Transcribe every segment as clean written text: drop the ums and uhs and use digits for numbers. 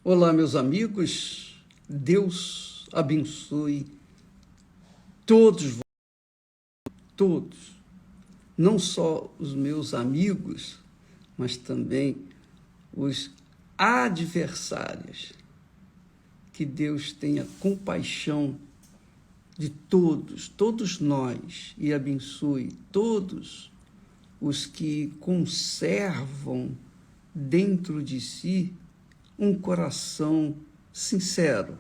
Olá, meus amigos, Deus abençoe todos, todos, não só os meus amigos, mas também os adversários. Que Deus tenha compaixão de todos nós, e abençoe todos os que conservam dentro de si um coração sincero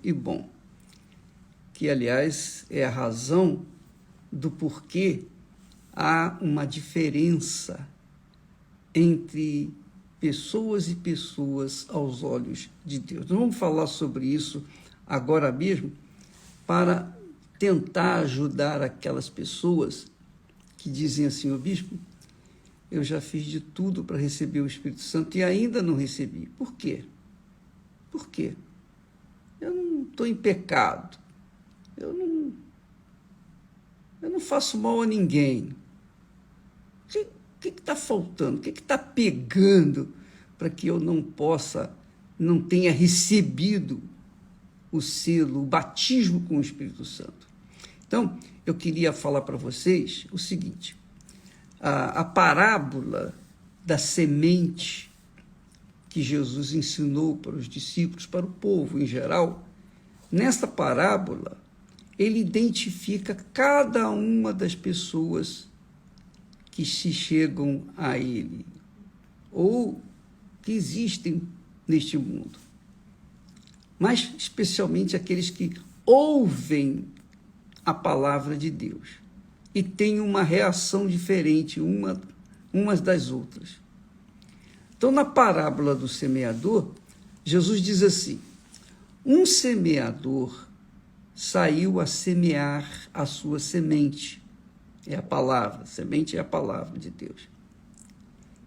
e bom, que, aliás, é a razão do porquê há uma diferença entre pessoas e pessoas aos olhos de Deus. Nós vamos falar sobre isso agora mesmo para tentar ajudar aquelas pessoas que dizem assim: ô bispo, eu já fiz de tudo para receber o Espírito Santo e ainda não recebi. Por quê? Por quê? Eu não estou em pecado. Eu não faço mal a ninguém. O que está faltando? O que está pegando para que eu não tenha recebido o selo, o batismo com o Espírito Santo? Então, eu queria falar para vocês o seguinte: a parábola da semente que Jesus ensinou para os discípulos, para o povo em geral, nesta parábola, ele identifica cada uma das pessoas que se chegam a ele, ou que existem neste mundo, mas especialmente aqueles que ouvem a palavra de Deus e têm uma reação diferente umas das outras. Então, na parábola do semeador, Jesus diz assim: um semeador saiu a semear a sua semente. É a palavra, semente é a palavra de Deus.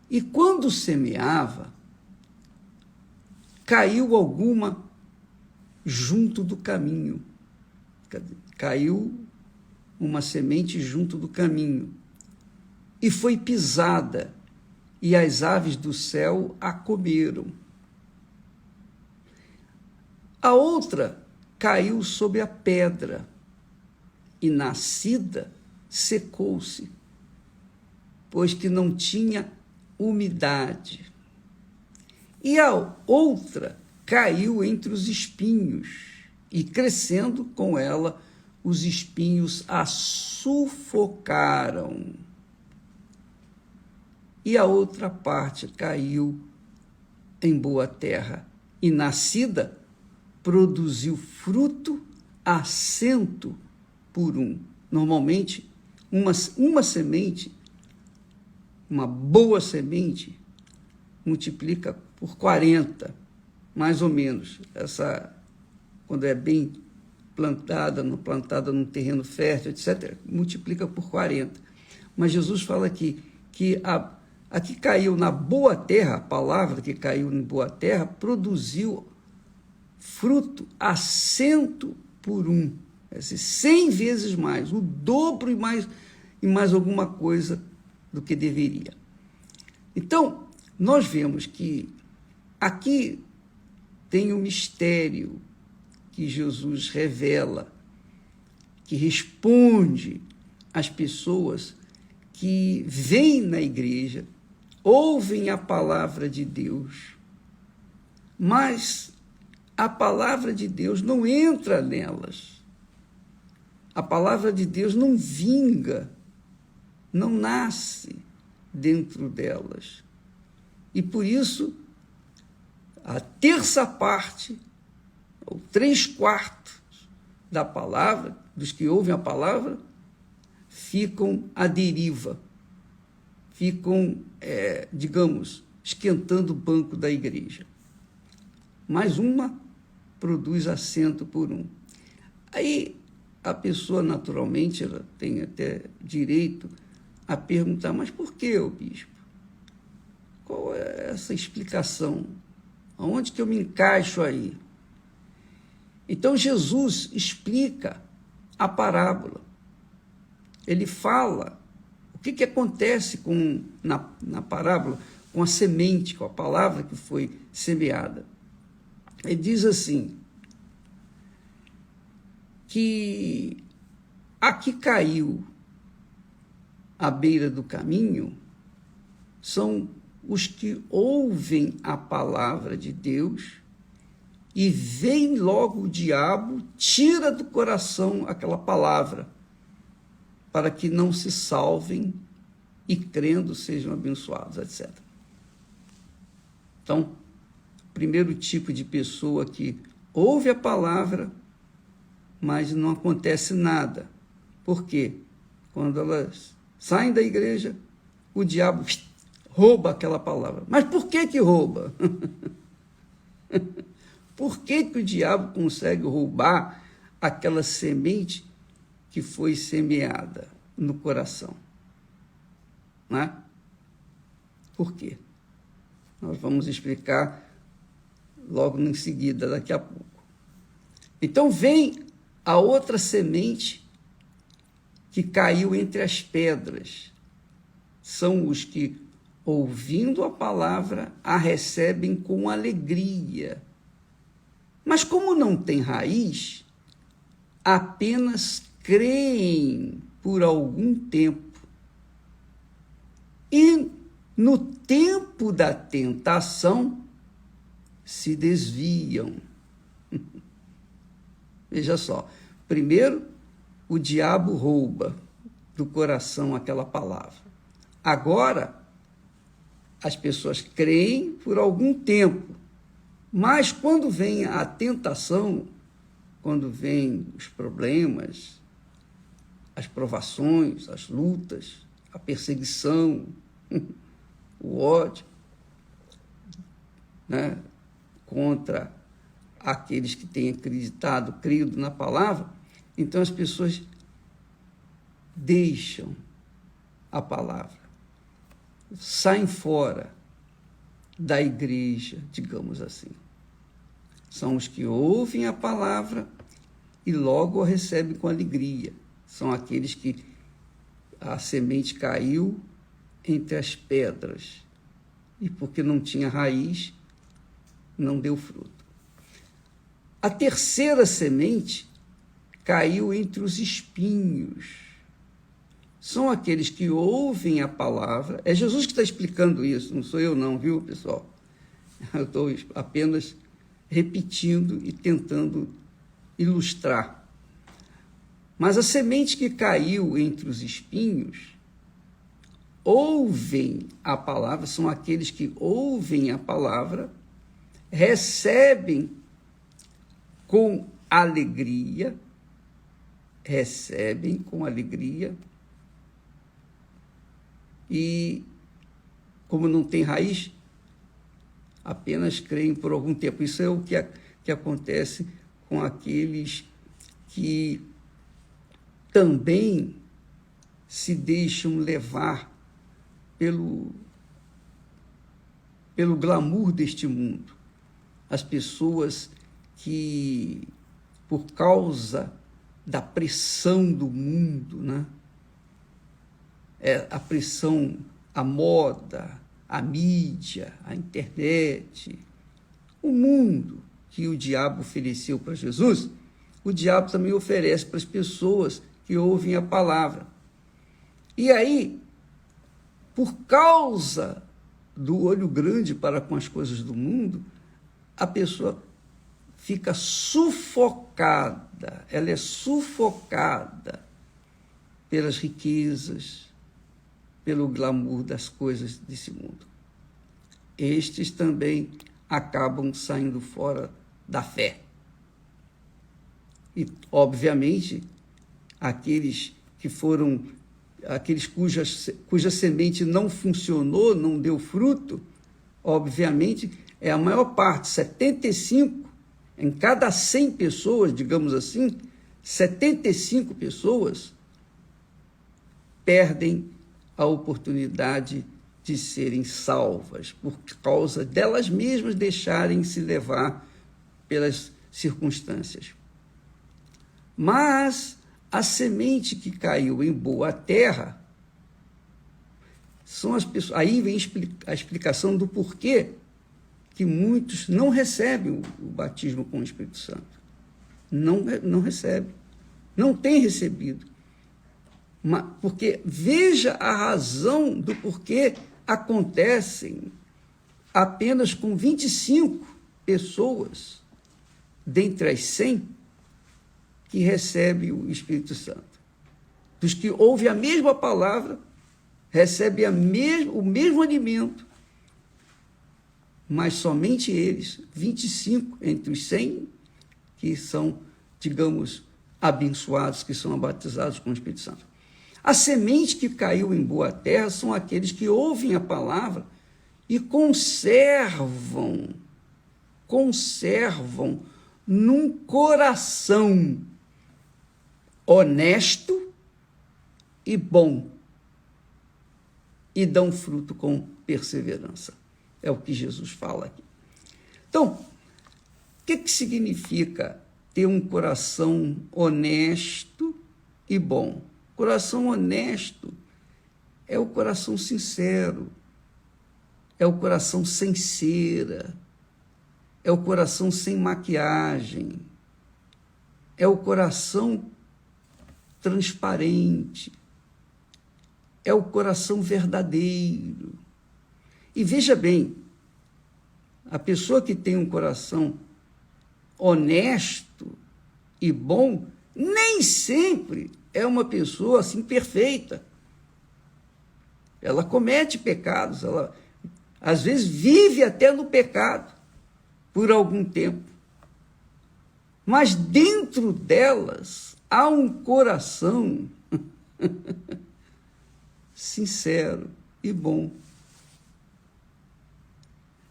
E quando semeava, caiu alguma junto do caminho. Caiu uma semente junto do caminho e foi pisada, e as aves do céu a comeram. A outra caiu sobre a pedra e, nascida, secou-se, pois que não tinha umidade. E a outra caiu entre os espinhos, e, crescendo com ela, os espinhos a sufocaram. E a outra parte caiu em boa terra, e, nascida, produziu fruto a 100 por 1. Normalmente, uma semente, uma boa semente, multiplica por 40, mais ou menos. Quando é bem plantada num terreno fértil, etc., multiplica por 40. Mas Jesus fala aqui que a que caiu na boa terra, a palavra que caiu em boa terra, produziu fruto a 100 por 1. É dizer, 100 vezes mais, o dobro e mais alguma coisa do que deveria. Então, nós vemos que aqui tem um mistério que Jesus revela, que responde às pessoas que vêm na igreja, ouvem a palavra de Deus, mas a palavra de Deus não entra nelas. A palavra de Deus não vinga, não nasce dentro delas. E por isso, a terça parte, ou 3/4 da palavra, dos que ouvem a palavra, ficam à deriva, ficam, esquentando o banco da igreja. Mais uma produz a 100 por 1. Aí a pessoa, naturalmente, ela tem até direito a perguntar: mas por que, ô bispo? Qual é essa explicação? Aonde que eu me encaixo aí? Então, Jesus explica a parábola. Ele fala o que acontece na parábola com a semente, com a palavra que foi semeada. Ele diz assim, que a que caiu à beira do caminho são os que ouvem a palavra de Deus e vem logo o diabo, tira do coração aquela palavra, para que não se salvem e, crendo, sejam abençoados, etc. Então, o primeiro tipo de pessoa que ouve a palavra, mas não acontece nada. Por quê? Quando elas saem da igreja, o diabo rouba aquela palavra. Mas por que rouba? Por que o diabo consegue roubar aquela semente que foi semeada no coração? Não é? Por quê? Nós vamos explicar logo em seguida, daqui a pouco. Então vem a outra semente que caiu entre as pedras. São os que, ouvindo a palavra, a recebem com alegria. Mas como não tem raiz, apenas creem por algum tempo. E no tempo da tentação se desviam. Veja só, primeiro o diabo rouba do coração aquela palavra. Agora, as pessoas creem por algum tempo, mas quando vem a tentação, quando vem os problemas, as provações, as lutas, a perseguição, o ódio, né, contra aqueles que têm acreditado, crido na palavra, então as pessoas deixam a palavra, saem fora da igreja, digamos assim. São os que ouvem a palavra e logo a recebem com alegria. São aqueles que a semente caiu entre as pedras e porque não tinha raiz, não deu fruto. A terceira semente caiu entre os espinhos. São aqueles que ouvem a palavra. É Jesus que está explicando isso, não sou eu não, viu, pessoal? Eu estou apenas repetindo e tentando ilustrar. Mas a semente que caiu entre os espinhos, ouvem a palavra, são aqueles que ouvem a palavra, recebem com alegria, e, como não tem raiz, apenas creem por algum tempo. Isso é o que acontece com aqueles que também se deixam levar pelo glamour deste mundo. As pessoas que, por causa da pressão do mundo, né? A pressão, a moda, a mídia, a internet, o mundo que o diabo ofereceu para Jesus, o diabo também oferece para as pessoas que ouvem a palavra. E aí, por causa do olho grande para com as coisas do mundo, a pessoa fica sufocada, ela é sufocada pelas riquezas, pelo glamour das coisas desse mundo. Estes também acabam saindo fora da fé. E, obviamente, aqueles cuja semente não funcionou, não deu fruto, obviamente, é a maior parte, 75, em cada 100 pessoas, digamos assim, 75 pessoas perdem a oportunidade de serem salvas, por causa delas mesmas deixarem se levar pelas circunstâncias. Mas a semente que caiu em boa terra são as pessoas. Aí vem a explicação do porquê que muitos não recebem o batismo com o Espírito Santo. Não recebem. Não têm recebido. Porque veja a razão do porquê acontecem apenas com 25 pessoas dentre as 100 que recebem o Espírito Santo. Dos que ouvem a mesma palavra, recebem o mesmo alimento, mas somente eles, 25 entre os 100, que são, digamos, abençoados, que são batizados com o Espírito Santo. A semente que caiu em boa terra são aqueles que ouvem a palavra e conservam num coração honesto e bom, e dão fruto com perseverança. É o que Jesus fala aqui. Então, o que significa ter um coração honesto e bom? Coração honesto é o coração sincero, é o coração sem cera, é o coração sem maquiagem, é o coração transparente, é o coração verdadeiro. E veja bem, a pessoa que tem um coração honesto e bom, nem sempre é uma pessoa assim perfeita. Ela comete pecados, ela às vezes vive até no pecado por algum tempo. Mas dentro delas há um coração sincero e bom.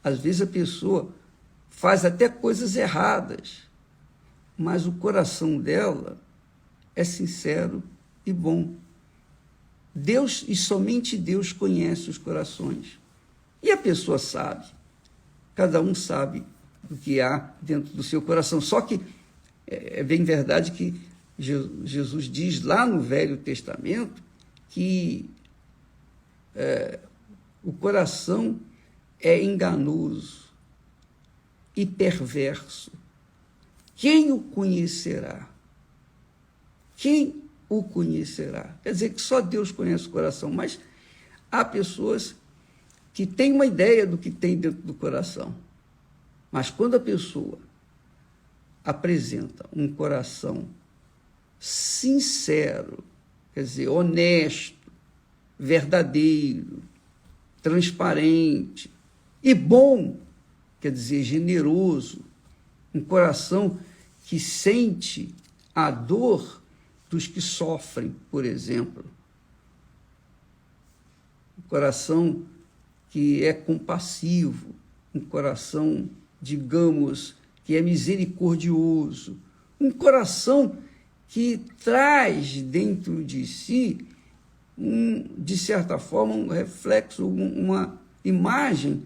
Às vezes a pessoa faz até coisas erradas, mas o coração dela é sincero e bom. Deus, e somente Deus, conhece os corações. E a pessoa sabe. Cada um sabe o que há dentro do seu coração. Só que é bem verdade que Jesus diz lá no Velho Testamento que o coração é enganoso e perverso. Quem o conhecerá? Quem o conhecerá? Quer dizer que só Deus conhece o coração, mas há pessoas que têm uma ideia do que tem dentro do coração. Mas quando a pessoa apresenta um coração sincero, quer dizer, honesto, verdadeiro, transparente e bom, quer dizer, generoso, um coração que sente a dor dos que sofrem, por exemplo. Um coração que é compassivo, um coração, digamos, que é misericordioso, um coração que traz dentro de si, de certa forma, um reflexo, uma imagem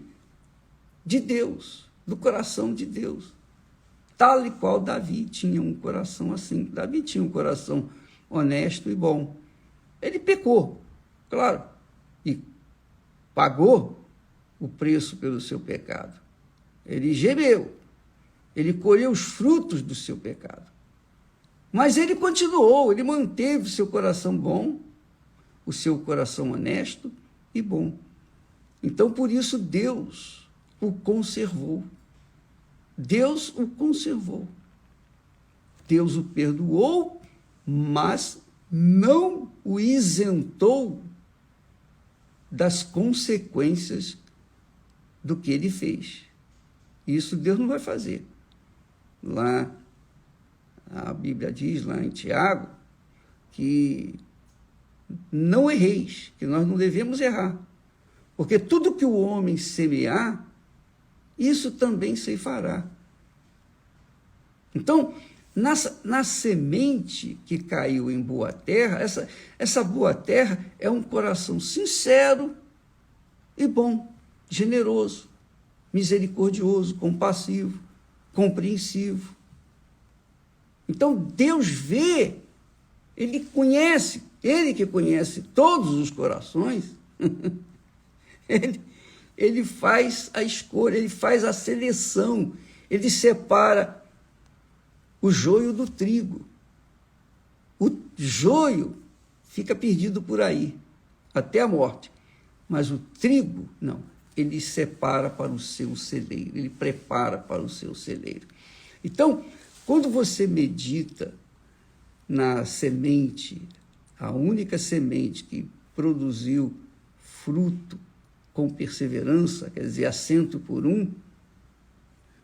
de Deus, do coração de Deus. Tal e qual Davi tinha um coração assim. Davi tinha um coração honesto e bom. Ele pecou, claro, e pagou o preço pelo seu pecado. Ele gemeu, ele colheu os frutos do seu pecado. Mas ele continuou, ele manteve o seu coração bom, o seu coração honesto e bom. Então, por isso, Deus o conservou. Deus o conservou. Deus o perdoou, mas não o isentou das consequências do que ele fez. Isso Deus não vai fazer. Lá, a Bíblia diz, lá em Tiago, que não erreis, que nós não devemos errar. Porque tudo que o homem semear, isso também ceifará. Então, na semente que caiu em boa terra, essa boa terra é um coração sincero e bom, generoso, misericordioso, compassivo, compreensivo. Então, Deus vê, Ele que conhece todos os corações, Ele faz a escolha, ele faz a seleção, ele separa o joio do trigo. O joio fica perdido por aí, até a morte. Mas o trigo, não, ele separa para o seu celeiro, ele prepara para o seu celeiro. Então, quando você medita na semente, a única semente que produziu fruto com perseverança, quer dizer, a 100%,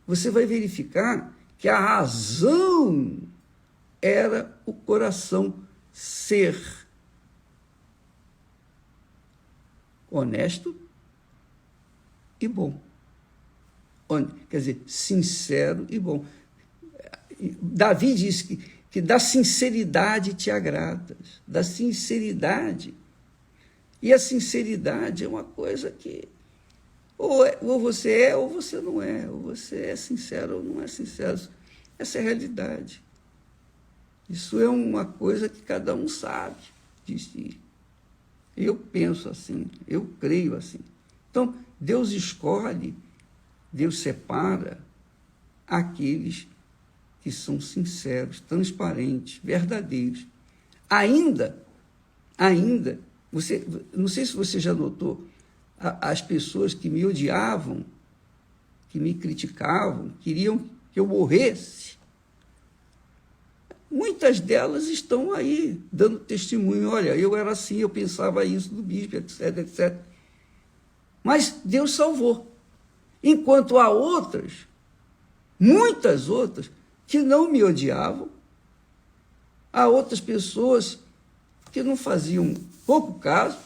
você vai verificar que a razão era o coração ser honesto e bom. Quer dizer, sincero e bom. Davi diz que da sinceridade te agradas, da sinceridade. E a sinceridade é uma coisa que ou você é ou você não é, ou você é sincero ou não é sincero. Essa é a realidade. Isso é uma coisa que cada um sabe de si. Eu penso assim, eu creio assim. Então, Deus escolhe, Deus separa aqueles que são sinceros, transparentes, verdadeiros. Ainda, não sei se você já notou, as pessoas que me odiavam, que me criticavam, queriam que eu morresse, muitas delas estão aí dando testemunho. Olha, eu era assim, eu pensava isso do bispo, etc, etc. Mas Deus salvou. Enquanto há outras, muitas outras, que não me odiavam, há outras pessoas que não faziam pouco caso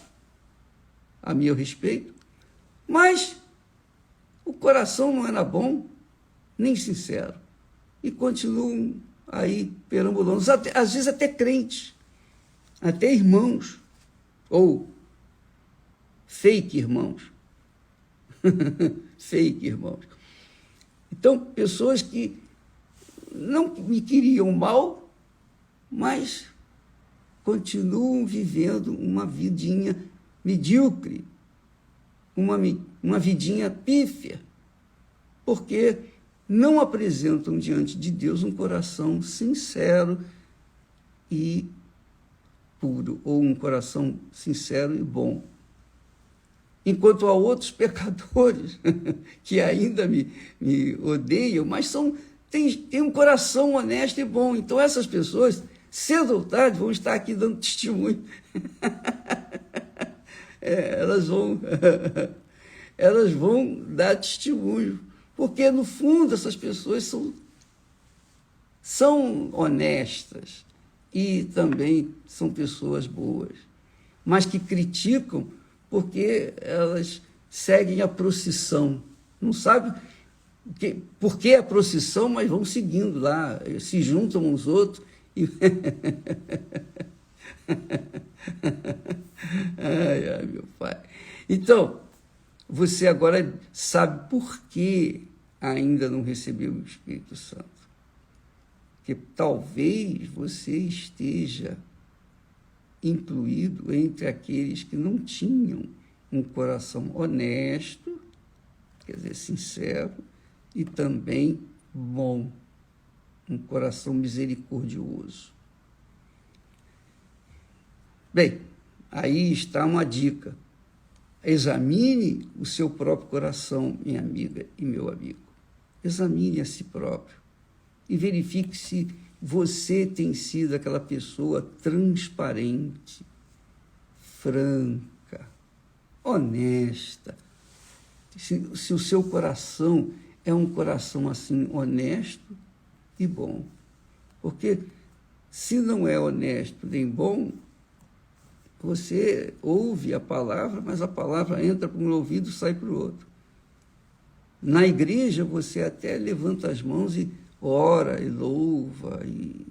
a meu respeito, mas o coração não era bom, nem sincero, e continuam aí perambulando, às vezes até crentes, até irmãos, ou fake irmãos. Fake irmãos. Então, pessoas que não me queriam mal, mas continuam vivendo uma vidinha medíocre, uma vidinha pífia, porque não apresentam diante de Deus um coração sincero e puro, ou um coração sincero e bom. Enquanto há outros pecadores que ainda me odeiam, mas têm um coração honesto e bom. Então, essas pessoas, cedo ou tarde, vão estar aqui dando testemunho. Elas vão dar testemunho, porque, no fundo, essas pessoas são honestas e também são pessoas boas, mas que criticam porque elas seguem a procissão. Não sabem por que a procissão, mas vão seguindo lá, se juntam uns outros e... ai, meu pai. Então, você agora sabe por que ainda não recebeu o Espírito Santo. Que talvez você esteja incluído entre aqueles que não tinham um coração honesto, quer dizer, sincero, e também bom, um coração misericordioso. Bem, aí está uma dica. Examine o seu próprio coração, minha amiga e meu amigo. Examine a si próprio e verifique se você tem sido aquela pessoa transparente, franca, honesta. Se o seu coração é um coração assim honesto e bom. Porque se não é honesto nem bom, você ouve a palavra, mas a palavra entra por um ouvido e sai para o outro. Na igreja, você até levanta as mãos e ora e louva, e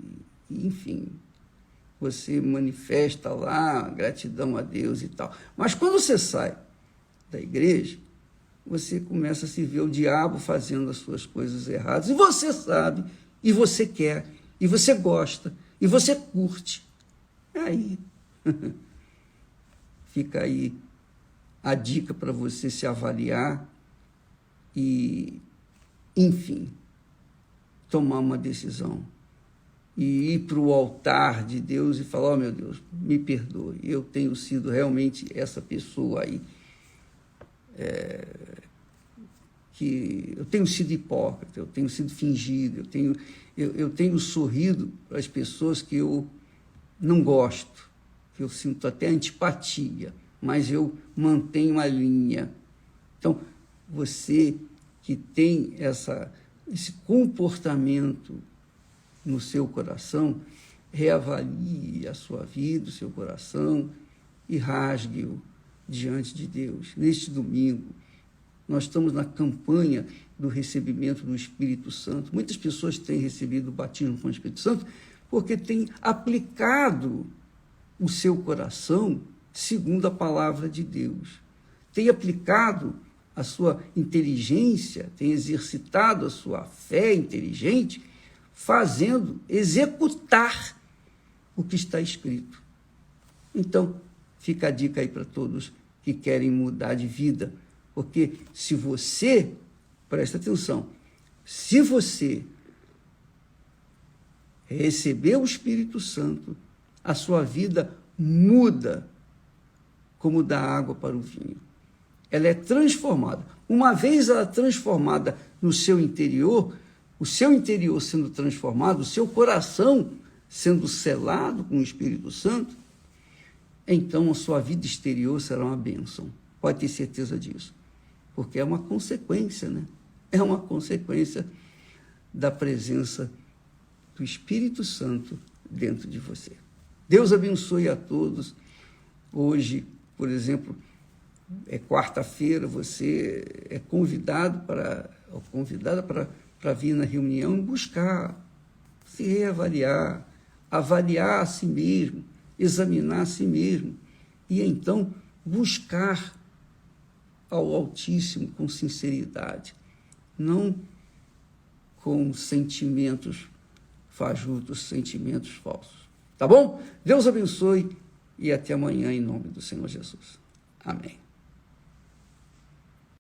enfim, você manifesta lá gratidão a Deus e tal. Mas quando você sai da igreja, você começa a se ver o diabo fazendo as suas coisas erradas, e você sabe, e você quer, e você gosta, e você curte. Aí, fica aí a dica para você se avaliar e, enfim, tomar uma decisão e ir para o altar de Deus e falar: oh, meu Deus, me perdoe, eu tenho sido realmente essa pessoa aí, que eu tenho sido hipócrita, eu tenho sido fingido, eu tenho sorrido para as pessoas que eu não gosto, que eu sinto até antipatia, mas eu mantenho a linha. Então, você que tem esse comportamento no seu coração, reavalie a sua vida, o seu coração e rasgue-o diante de Deus. Neste domingo, nós estamos na campanha do recebimento do Espírito Santo. Muitas pessoas têm recebido o batismo com o Espírito Santo porque têm aplicado o seu coração segundo a palavra de Deus. Têm aplicado a sua inteligência, têm exercitado a sua fé inteligente, executar o que está escrito. Então, fica a dica aí para todos que querem mudar de vida, porque se você, presta atenção, se você receber o Espírito Santo, a sua vida muda como da água para o vinho. Ela é transformada. Uma vez ela transformada no seu interior, o seu interior sendo transformado, o seu coração sendo selado com o Espírito Santo, então a sua vida exterior será uma bênção. Pode ter certeza disso. Porque é uma consequência, né? É uma consequência da presença do Espírito Santo dentro de você. Deus abençoe a todos. Hoje, por exemplo, é quarta-feira, você é convidada para vir na reunião e buscar, se reavaliar, avaliar a si mesmo, examinar a si mesmo e então buscar ao Altíssimo com sinceridade, não com sentimentos fajutos, sentimentos falsos. Tá bom? Deus abençoe e até amanhã em nome do Senhor Jesus. Amém.